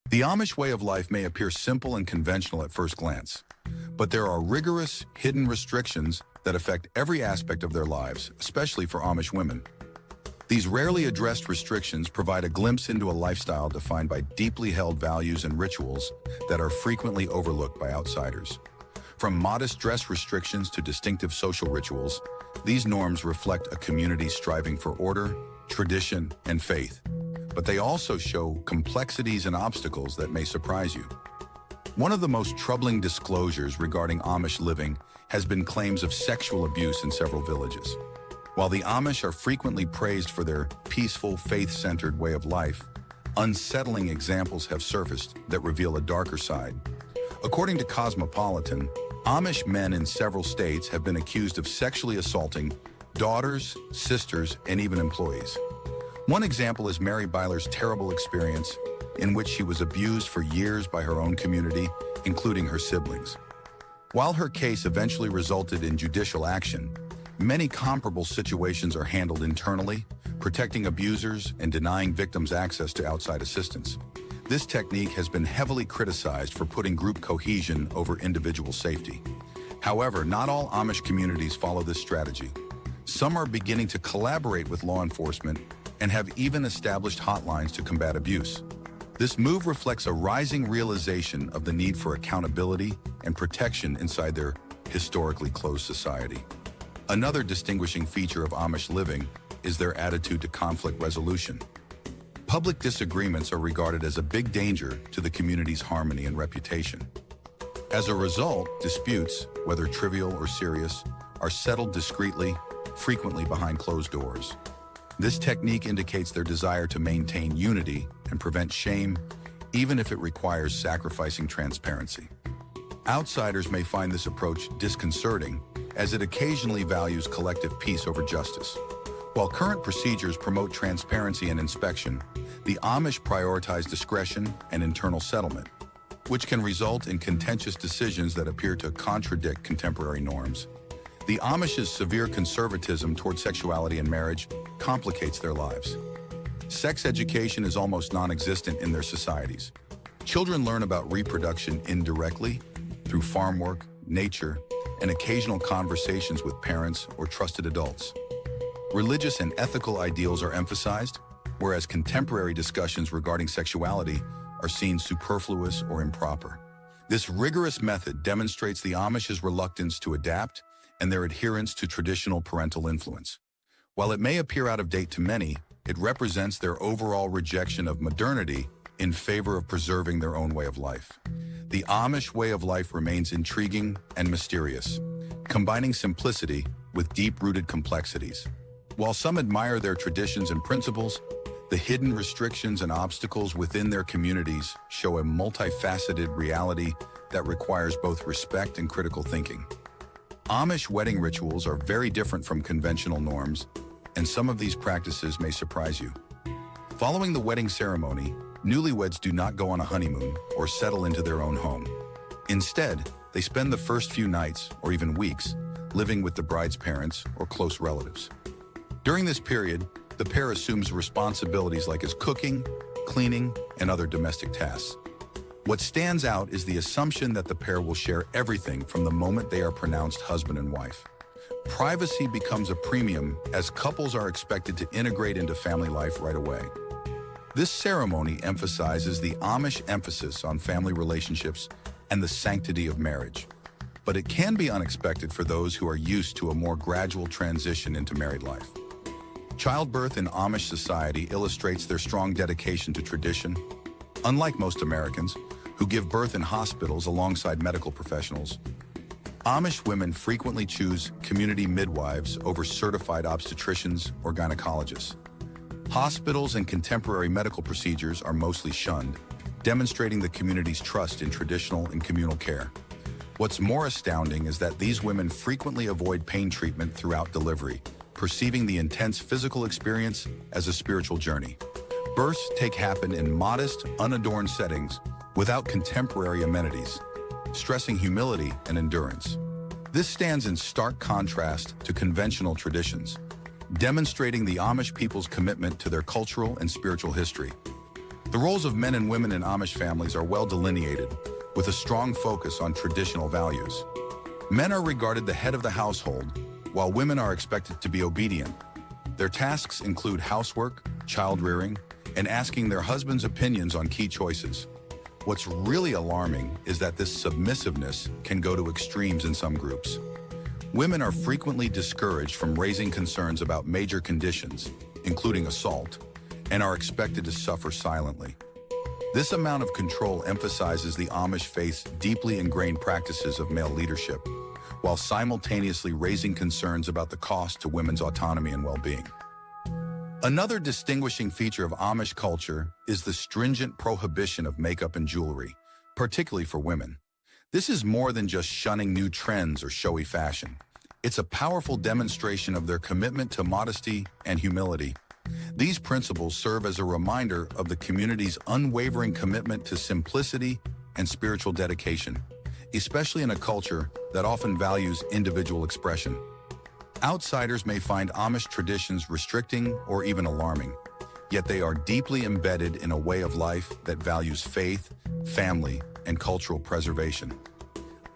The Amish way of life may appear simple and conventional at first glance, but there are rigorous, hidden restrictions that affect every aspect of their lives, especially for Amish women. These rarely addressed restrictions provide a glimpse into a lifestyle defined by deeply held values and rituals that are frequently overlooked by outsiders. From modest dress restrictions to distinctive social rituals, these norms reflect a community striving for order, tradition, and faith. But they also show complexities and obstacles that may surprise you. One of the most troubling disclosures regarding Amish living has been claims of sexual abuse in several villages. While the Amish are frequently praised for their peaceful, faith-centered way of life, unsettling examples have surfaced that reveal a darker side. According to Cosmopolitan, Amish men in several states have been accused of sexually assaulting daughters, sisters, and even employees. One example is Mary Byler's terrible experience in which she was abused for years by her own community, including her siblings. While her case eventually resulted in judicial action, many comparable situations are handled internally, protecting abusers and denying victims access to outside assistance. This technique has been heavily criticized for putting group cohesion over individual safety. However, not all Amish communities follow this strategy. Some are beginning to collaborate with law enforcement and have even established hotlines to combat abuse. This move reflects a rising realization of the need for accountability and protection inside their historically closed society. Another distinguishing feature of Amish living is their attitude to conflict resolution. Public disagreements are regarded as a big danger to the community's harmony and reputation. As a result, disputes, whether trivial or serious, are settled discreetly, frequently behind closed doors. This technique indicates their desire to maintain unity and prevent shame, even if it requires sacrificing transparency. Outsiders may find this approach disconcerting, as it occasionally values collective peace over justice. While current procedures promote transparency and inspection, the Amish prioritize discretion and internal settlement, which can result in contentious decisions that appear to contradict contemporary norms. The Amish's severe conservatism toward sexuality and marriage complicates their lives. Sex education is almost non-existent in their societies. Children learn about reproduction indirectly through farm work, nature, and occasional conversations with parents or trusted adults. Religious and ethical ideals are emphasized, whereas contemporary discussions regarding sexuality are seen superfluous or improper. This rigorous method demonstrates the Amish's reluctance to adapt and their adherence to traditional parental influence. While it may appear out of date to many, it represents their overall rejection of modernity in favor of preserving their own way of life. The Amish way of life remains intriguing and mysterious, combining simplicity with deep-rooted complexities. While some admire their traditions and principles, the hidden restrictions and obstacles within their communities show a multifaceted reality that requires both respect and critical thinking. Amish wedding rituals are very different from conventional norms, and some of these practices may surprise you. Following the wedding ceremony, newlyweds do not go on a honeymoon or settle into their own home. Instead, they spend the first few nights, or even weeks, living with the bride's parents or close relatives. During this period, the pair assumes responsibilities like as cooking, cleaning, and other domestic tasks. What stands out is the assumption that the pair will share everything from the moment they are pronounced husband and wife. Privacy becomes a premium as couples are expected to integrate into family life right away. This ceremony emphasizes the Amish emphasis on family relationships and the sanctity of marriage. But it can be unexpected for those who are used to a more gradual transition into married life. Childbirth in Amish society illustrates their strong dedication to tradition. Unlike most Americans, who give birth in hospitals alongside medical professionals, Amish women frequently choose community midwives over certified obstetricians or gynecologists. Hospitals and contemporary medical procedures are mostly shunned, demonstrating the community's trust in traditional and communal care. What's more astounding is that these women frequently avoid pain treatment throughout delivery, perceiving the intense physical experience as a spiritual journey. Births happen in modest, unadorned settings without contemporary amenities, stressing humility and endurance. This stands in stark contrast to conventional traditions, demonstrating the Amish people's commitment to their cultural and spiritual history. The roles of men and women in Amish families are well delineated, with a strong focus on traditional values. Men are regarded the head of the household, while women are expected to be obedient. Their tasks include housework, child-rearing, and asking their husband's opinions on key choices. What's really alarming is that this submissiveness can go to extremes in some groups. Women are frequently discouraged from raising concerns about major conditions, including assault, and are expected to suffer silently. This amount of control emphasizes the Amish faith's deeply ingrained practices of male leadership, while simultaneously raising concerns about the cost to women's autonomy and well-being. Another distinguishing feature of Amish culture is the stringent prohibition of makeup and jewelry, particularly for women. This is more than just shunning new trends or showy fashion. It's a powerful demonstration of their commitment to modesty and humility. These principles serve as a reminder of the community's unwavering commitment to simplicity and spiritual dedication, especially in a culture that often values individual expression. Outsiders may find Amish traditions restricting or even alarming, yet they are deeply embedded in a way of life that values faith, family, and cultural preservation.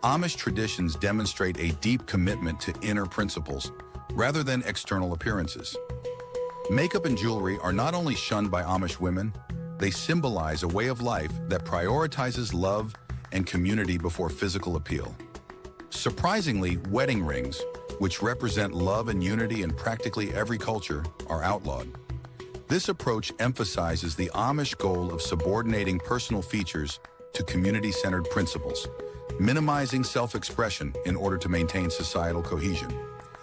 Amish traditions demonstrate a deep commitment to inner principles rather than external appearances. Makeup and jewelry are not only shunned by Amish women, they symbolize a way of life that prioritizes love and community before physical appeal. Surprisingly, wedding rings, which represent love and unity in practically every culture, are outlawed. This approach emphasizes the Amish goal of subordinating personal features to community-centered principles, minimizing self-expression in order to maintain societal cohesion.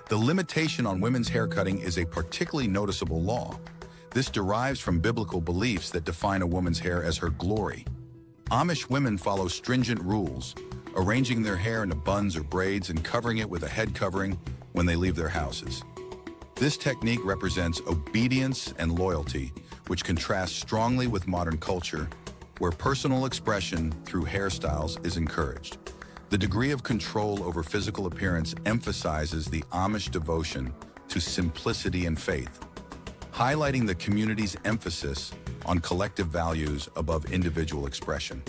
The limitation on women's haircutting is a particularly noticeable law. This derives from biblical beliefs that define a woman's hair as her glory. Amish women follow stringent rules, arranging their hair into buns or braids and covering it with a head covering when they leave their houses. This technique represents obedience and loyalty, which contrasts strongly with modern culture, where personal expression through hairstyles is encouraged. The degree of control over physical appearance emphasizes the Amish devotion to simplicity and faith, highlighting the community's emphasis on collective values above individual expression.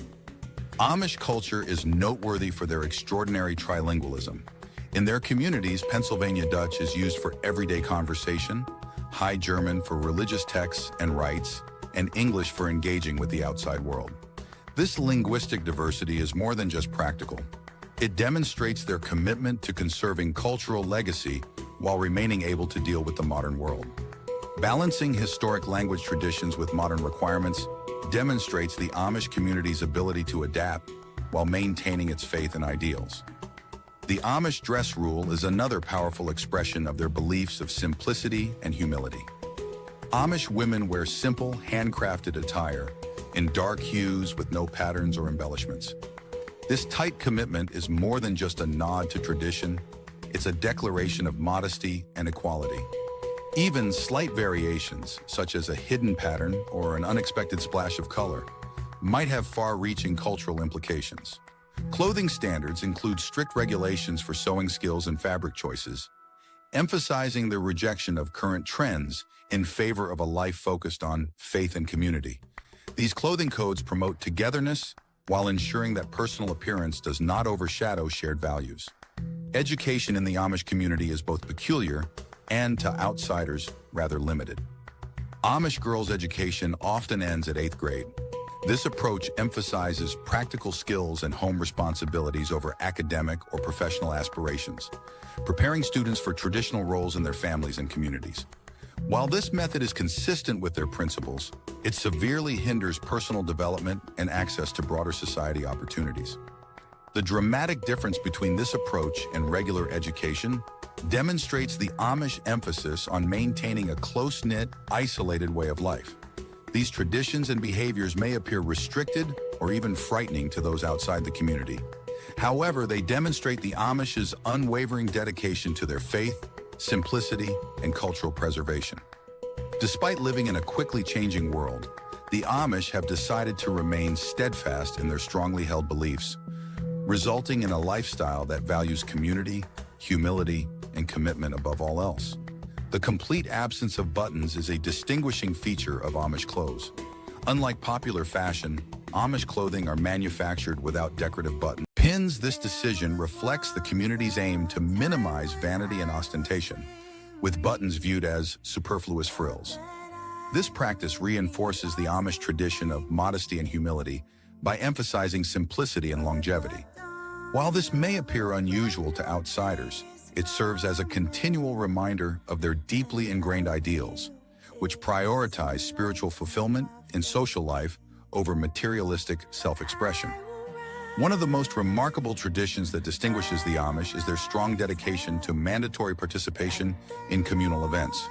Amish culture is noteworthy for their extraordinary trilingualism. In their communities, Pennsylvania Dutch is used for everyday conversation, High German for religious texts and rites, and English for engaging with the outside world. This linguistic diversity is more than just practical. It demonstrates their commitment to conserving cultural legacy while remaining able to deal with the modern world. Balancing historic language traditions with modern requirements demonstrates the Amish community's ability to adapt while maintaining its faith and ideals. The Amish dress rule is another powerful expression of their beliefs of simplicity and humility. Amish women wear simple, handcrafted attire in dark hues with no patterns or embellishments. This tight commitment is more than just a nod to tradition, it's a declaration of modesty and equality. Even slight variations, such as a hidden pattern or an unexpected splash of color, might have far-reaching cultural implications. Clothing standards include strict regulations for sewing skills and fabric choices, emphasizing the rejection of current trends in favor of a life focused on faith and community. These clothing codes promote togetherness while ensuring that personal appearance does not overshadow shared values. Education in the Amish community is both peculiar and, to outsiders, rather limited. Amish girls' education often ends at 8th grade. This approach emphasizes practical skills and home responsibilities over academic or professional aspirations, preparing students for traditional roles in their families and communities. While this method is consistent with their principles, it severely hinders personal development and access to broader society opportunities. The dramatic difference between this approach and regular education demonstrates the Amish emphasis on maintaining a close-knit, isolated way of life. These traditions and behaviors may appear restricted or even frightening to those outside the community. However, they demonstrate the Amish's unwavering dedication to their faith, simplicity, and cultural preservation. Despite living in a quickly changing world, the Amish have decided to remain steadfast in their strongly held beliefs, resulting in a lifestyle that values community, humility, and commitment above all else. The complete absence of buttons is a distinguishing feature of Amish clothes. Unlike popular fashion, Amish clothing are manufactured without decorative buttons. This decision reflects the community's aim to minimize vanity and ostentation, with buttons viewed as superfluous frills. This practice reinforces the Amish tradition of modesty and humility by emphasizing simplicity and longevity. While this may appear unusual to outsiders, it serves as a continual reminder of their deeply ingrained ideals, which prioritize spiritual fulfillment in social life over materialistic self-expression. One of the most remarkable traditions that distinguishes the Amish is their strong dedication to mandatory participation in communal events.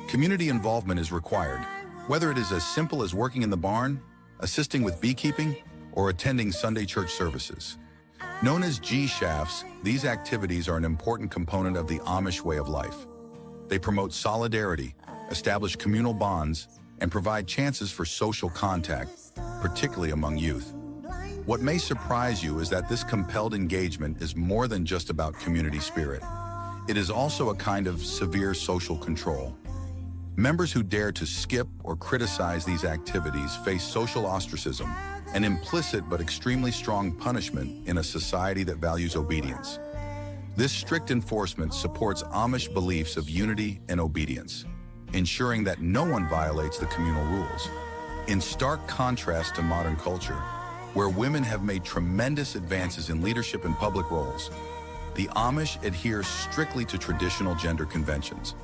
Community involvement is required, whether it is as simple as working in the barn, assisting with beekeeping, or attending Sunday church services. Known as G-shafts, these activities are an important component of the Amish way of life. They promote solidarity, establish communal bonds, and provide chances for social contact, particularly among youth. What may surprise you is that this compelled engagement is more than just about community spirit. It is also a kind of severe social control. Members who dare to skip or criticize these activities face social ostracism, an implicit but extremely strong punishment in a society that values obedience. This strict enforcement supports Amish beliefs of unity and obedience, ensuring that no one violates the communal rules. In stark contrast to modern culture, where women have made tremendous advances in leadership and public roles, the Amish adhere strictly to traditional gender conventions.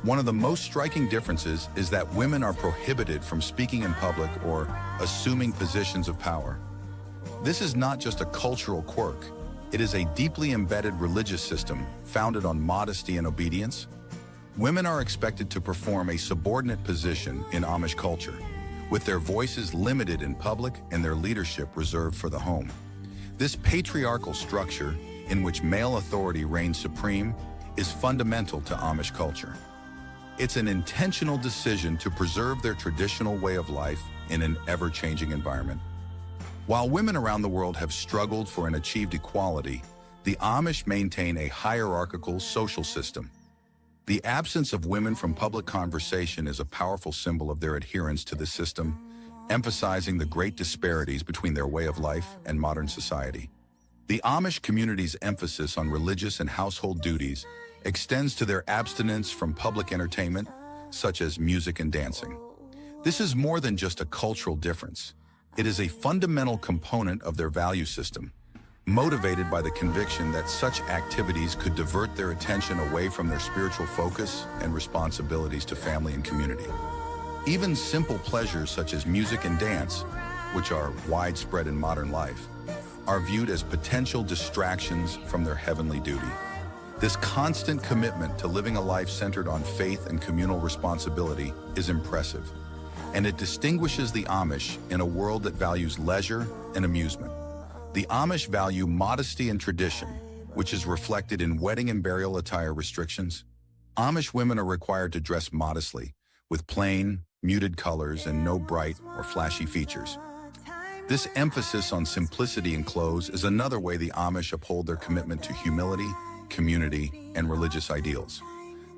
One of the most striking differences is that women are prohibited from speaking in public or assuming positions of power. This is not just a cultural quirk, it is a deeply embedded religious system founded on modesty and obedience. Women are expected to perform a subordinate position in Amish culture, with their voices limited in public and their leadership reserved for the home. This patriarchal structure, in which male authority reigns supreme, is fundamental to Amish culture. It's an intentional decision to preserve their traditional way of life in an ever-changing environment. While women around the world have struggled for and achieved equality, the Amish maintain a hierarchical social system. The absence of women from public conversation is a powerful symbol of their adherence to the system, emphasizing the great disparities between their way of life and modern society. The Amish community's emphasis on religious and household duties extends to their abstinence from public entertainment, such as music and dancing. This is more than just a cultural difference. It is a fundamental component of their value system, motivated by the conviction that such activities could divert their attention away from their spiritual focus and responsibilities to family and community. Even simple pleasures such as music and dance, which are widespread in modern life, are viewed as potential distractions from their heavenly duty. This constant commitment to living a life centered on faith and communal responsibility is impressive, and it distinguishes the Amish in a world that values leisure and amusement. The Amish value modesty and tradition, which is reflected in wedding and burial attire restrictions. Amish women are required to dress modestly, with plain, muted colors and no bright or flashy features. This emphasis on simplicity in clothes is another way the Amish uphold their commitment to humility, community, and religious ideals.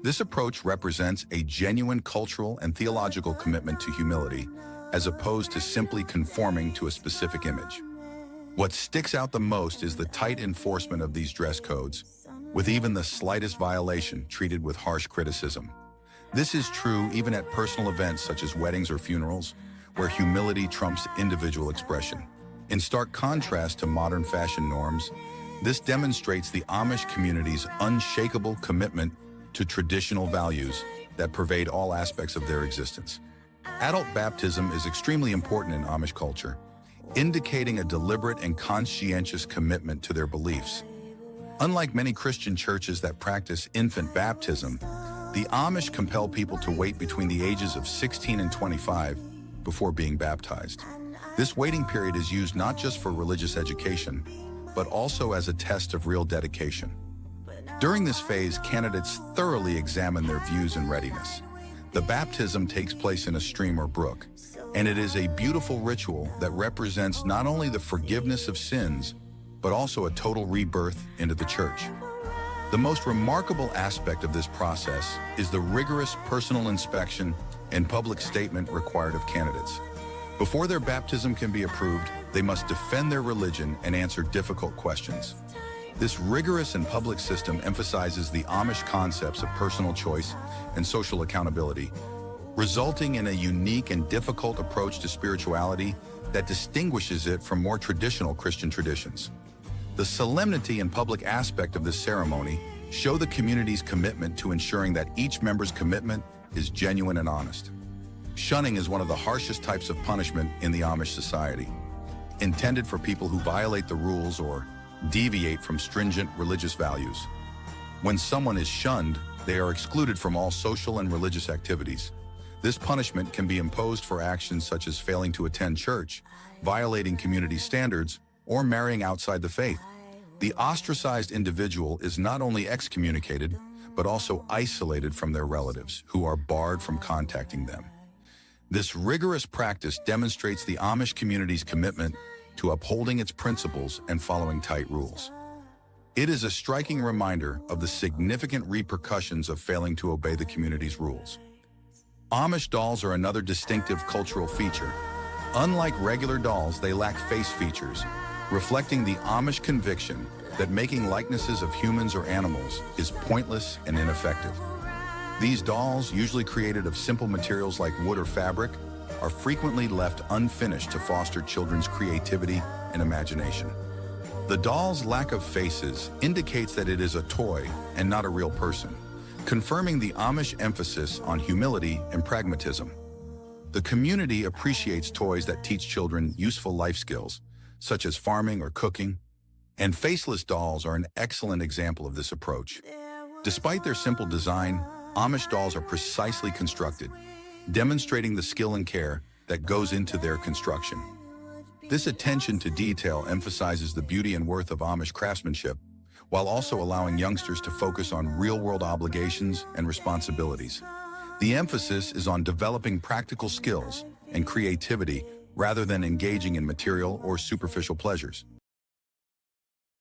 This approach represents a genuine cultural and theological commitment to humility, as opposed to simply conforming to a specific image. What sticks out the most is the tight enforcement of these dress codes, with even the slightest violation treated with harsh criticism. This is true even at personal events such as weddings or funerals, where humility trumps individual expression. In stark contrast to modern fashion norms, this demonstrates the Amish community's unshakable commitment to traditional values that pervade all aspects of their existence. Adult baptism is extremely important in Amish culture, indicating a deliberate and conscientious commitment to their beliefs. Unlike many Christian churches that practice infant baptism, the Amish compel people to wait between the ages of 16 and 25 before being baptized. This waiting period is used not just for religious education, but also as a test of real dedication. During this phase, candidates thoroughly examine their views and readiness. The baptism takes place in a stream or brook, and it is a beautiful ritual that represents not only the forgiveness of sins, but also a total rebirth into the church. The most remarkable aspect of this process is the rigorous personal inspection and public statement required of candidates. Before their baptism can be approved, they must defend their religion and answer difficult questions. This rigorous and public system emphasizes the Amish concepts of personal choice and social accountability, resulting in a unique and difficult approach to spirituality that distinguishes it from more traditional Christian traditions. The solemnity and public aspect of this ceremony show the community's commitment to ensuring that each member's commitment is genuine and honest. Shunning is one of the harshest types of punishment in the Amish society, intended for people who violate the rules or deviate from stringent religious values. When someone is shunned, they are excluded from all social and religious activities. This punishment can be imposed for actions such as failing to attend church, violating community standards, or marrying outside the faith. The ostracized individual is not only excommunicated, but also isolated from their relatives, who are barred from contacting them. This rigorous practice demonstrates the Amish community's commitment to upholding its principles and following tight rules. It is a striking reminder of the significant repercussions of failing to obey the community's rules. Amish dolls are another distinctive cultural feature. Unlike regular dolls, they lack face features, reflecting the Amish conviction that making likenesses of humans or animals is pointless and ineffective. These dolls, usually created of simple materials like wood or fabric, are frequently left unfinished to foster children's creativity and imagination. The doll's lack of faces indicates that it is a toy and not a real person, confirming the Amish emphasis on humility and pragmatism. The community appreciates toys that teach children useful life skills, such as farming or cooking, and faceless dolls are an excellent example of this approach. Despite their simple design, Amish dolls are precisely constructed, demonstrating the skill and care that goes into their construction. This attention to detail emphasizes the beauty and worth of Amish craftsmanship, while also allowing youngsters to focus on real-world obligations and responsibilities. The emphasis is on developing practical skills and creativity rather than engaging in material or superficial pleasures.